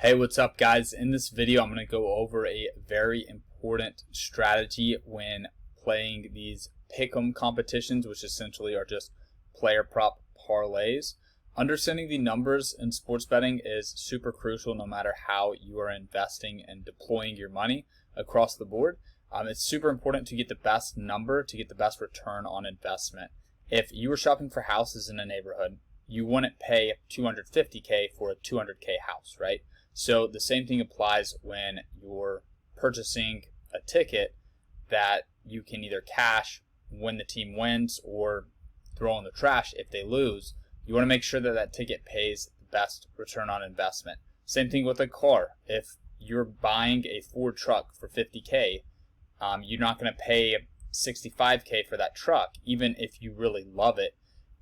Hey, what's up guys? In this video, I'm going to go over a very important strategy when playing these pick'em competitions, which essentially are just player prop parlays. Understanding the numbers in sports betting is super crucial no matter how you are investing and deploying your money across the board. It's super important to get the best number, to get the best return on investment. If you were shopping for houses in a neighborhood, you wouldn't pay $250K for a $200K house, right? So the same thing applies when you're purchasing a ticket that you can either cash when the team wins or throw in the trash if they lose. You want to make sure that that ticket pays the best return on investment. Same thing with a car. If you're buying a Ford truck for $50K, you're not going to pay $65K for that truck, even if you really love it.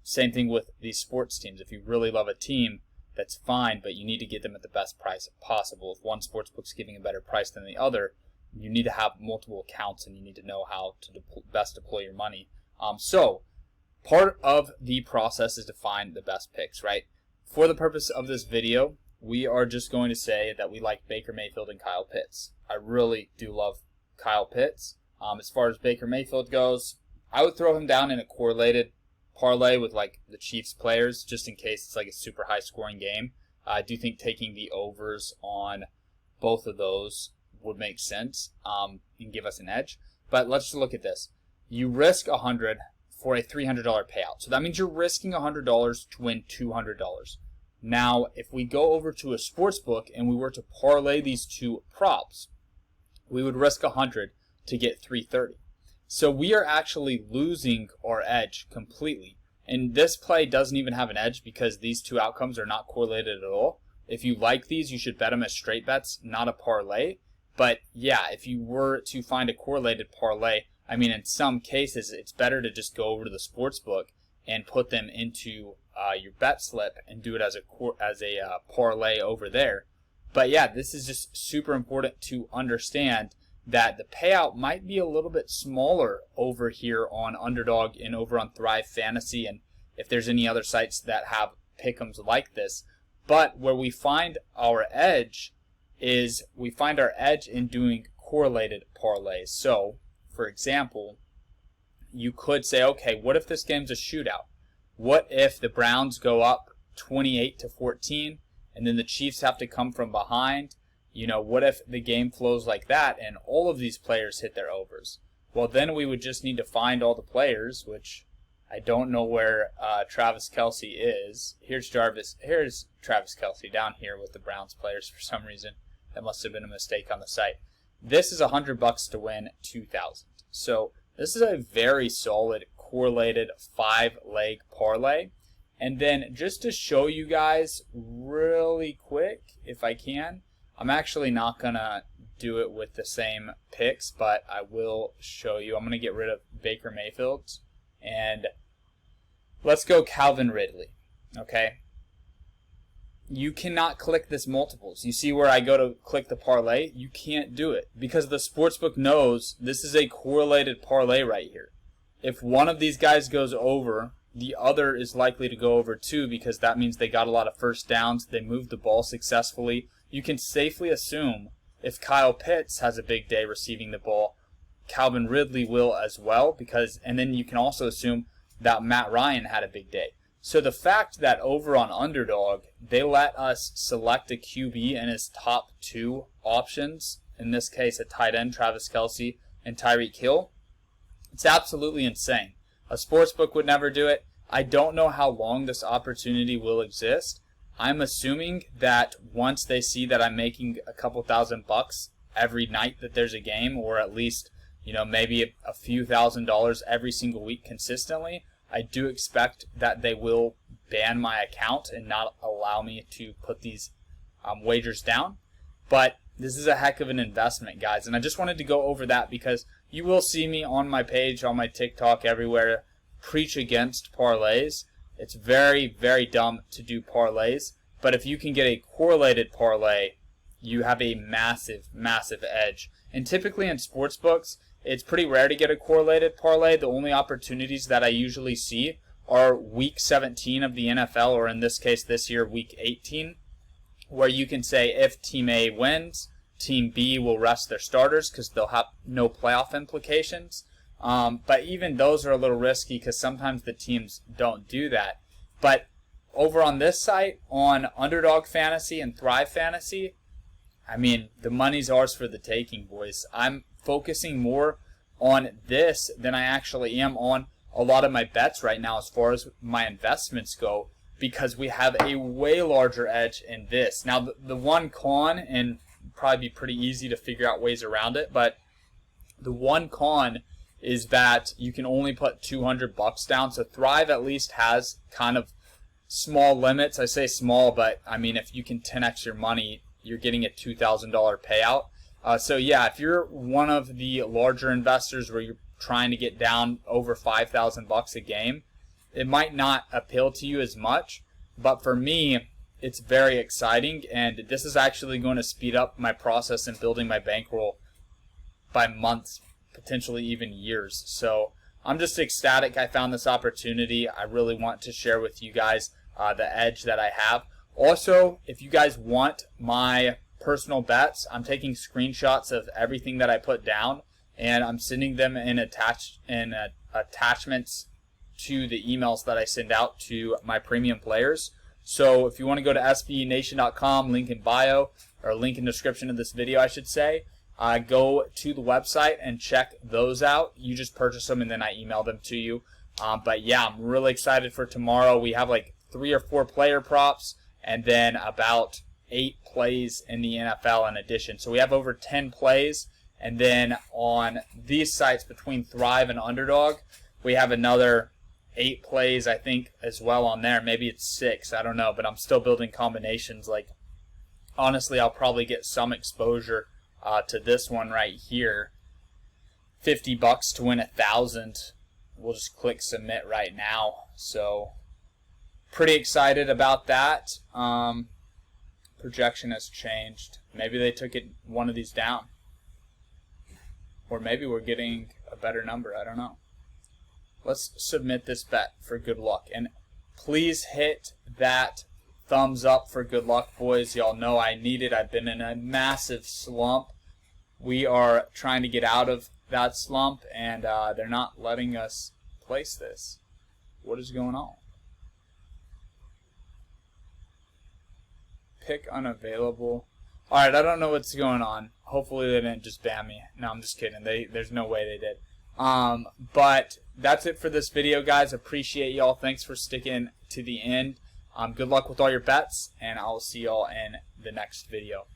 Same thing with these sports teams. If you really love a team, that's fine, but you need to get them at the best price possible. If one sportsbook's giving a better price than the other, you need to have multiple accounts and you need to know how to best deploy your money. So part of the process is to find the best picks, right? For the purpose of this video, we are just going to say that we like Baker Mayfield and Kyle Pitts. I really do love Kyle Pitts. As far as Baker Mayfield goes, I would throw him down in a correlated parlay with like the Chiefs players, just in case it's like a super high scoring game. I do think taking the overs on both of those would make sense and give us an edge. But let's just look at this. You risk $100 for a $300 payout. So that means you're risking $100 to win $200. Now, if we go over to a sports book and we were to parlay these two props, we would risk $100 to get $330. So we are actually losing our edge completely. And this play doesn't even have an edge because these two outcomes are not correlated at all. If you like these, you should bet them as straight bets, not a parlay. But yeah, if you were to find a correlated parlay, I mean, in some cases, it's better to just go over to the sports book and put them into your bet slip and do it as a parlay over there. But yeah, this is just super important to understand that the payout might be a little bit smaller over here on Underdog and over on Thrive Fantasy, and if there's any other sites that have pick'ems like this. But where we find our edge is we find our edge in doing correlated parlays. So, for example, you could say, okay, what if this game's a shootout? What if the Browns go up 28-14 and then the Chiefs have to come from behind? You know, what if the game flows like that and all of these players hit their overs? Well, then we would just need to find all the players, which I don't know where Travis Kelce is. Here's Travis Kelce down here with the Browns players for some reason. That must have been a mistake on the site. This is $100 to win $2,000. So this is a very solid correlated 5-leg parlay. And then just to show you guys really quick, if I can, I'm actually not going to do it with the same picks, but I will show you. I'm going to get rid of Baker Mayfield, and let's go Calvin Ridley, okay? You cannot click this multiples. You see where I go to click the parlay? You can't do it because the sportsbook knows this is a correlated parlay right here. If one of these guys goes over, the other is likely to go over too because that means they got a lot of first downs, they moved the ball successfully. You can safely assume if Kyle Pitts has a big day receiving the ball, Calvin Ridley will as well, and then you can also assume that Matt Ryan had a big day. So the fact that over on Underdog, they let us select a QB in his top two options, in this case a tight end, Travis Kelce, and Tyreek Hill, it's absolutely insane. A sportsbook would never do it. I don't know how long this opportunity will exist. I'm assuming that once they see that I'm making a couple $1,000 every night that there's a game, or at least, you know, maybe a few $1,000s every single week consistently, I do expect that they will ban my account and not allow me to put these wagers down. But this is a heck of an investment, guys. And I just wanted to go over that because you will see me on my page, on my TikTok, everywhere, preach against parlays. It's very, very dumb to do parlays, but if you can get a correlated parlay, you have a massive, massive edge. And typically in sports books, it's pretty rare to get a correlated parlay. The only opportunities that I usually see are week 17 of the NFL, or in this case this year, week 18. where you can say if Team A wins, Team B will rest their starters because they'll have no playoff implications. But even those are a little risky because sometimes the teams don't do that. But over on this site, on Underdog Fantasy and Thrive Fantasy, I mean, the money's ours for the taking, boys. I'm focusing more on this than I actually am on a lot of my bets right now as far as my investments go, because we have a way larger edge in this. Now, the one con, and probably be pretty easy to figure out ways around it, but the one con is that you can only put $200 down. So Thrive at least has kind of small limits. I say small, but I mean, if you can 10x your money, you're getting a $2,000 payout. So yeah, if you're one of the larger investors where you're trying to get down over $5,000 a game, it might not appeal to you as much, but for me, it's very exciting, and this is actually going to speed up my process in building my bankroll by months, potentially even years. So I'm just ecstatic I found this opportunity. I really want to share with you guys the edge that I have. Also, if you guys want my personal bets, I'm taking screenshots of everything that I put down, and I'm sending them in attachments to the emails that I send out to my premium players. So if you want to go to sbnation.com, link in bio, or link in description of this video, I should say, go to the website and check those out. You just purchase them and then I email them to you. But yeah, I'm really excited for tomorrow. We have like 3 or 4 player props and then about 8 plays in the NFL in addition. So we have over 10 plays. And then on these sites between Thrive and Underdog, we have another 8 plays, I think, as well on there. Maybe it's 6, I don't know, but I'm still building combinations. Like, honestly, I'll probably get some exposure to this one right here. $50 to win 1,000. We'll just click submit right now. So, pretty excited about that. Projection has changed. Maybe they took one of these down. Or maybe we're getting a better number. I don't know. Let's submit this bet for good luck. And please hit that thumbs up for good luck, boys. Y'all know I need it. I've been in a massive slump. We are trying to get out of that slump, and they're not letting us place this. What is going on? Pick unavailable. Alright, I don't know what's going on. Hopefully they didn't just ban me. No, I'm just kidding. There's no way they did. But that's it for this video, guys. Appreciate y'all. Thanks for sticking to the end. Good luck with all your bets, and I'll see y'all in the next video.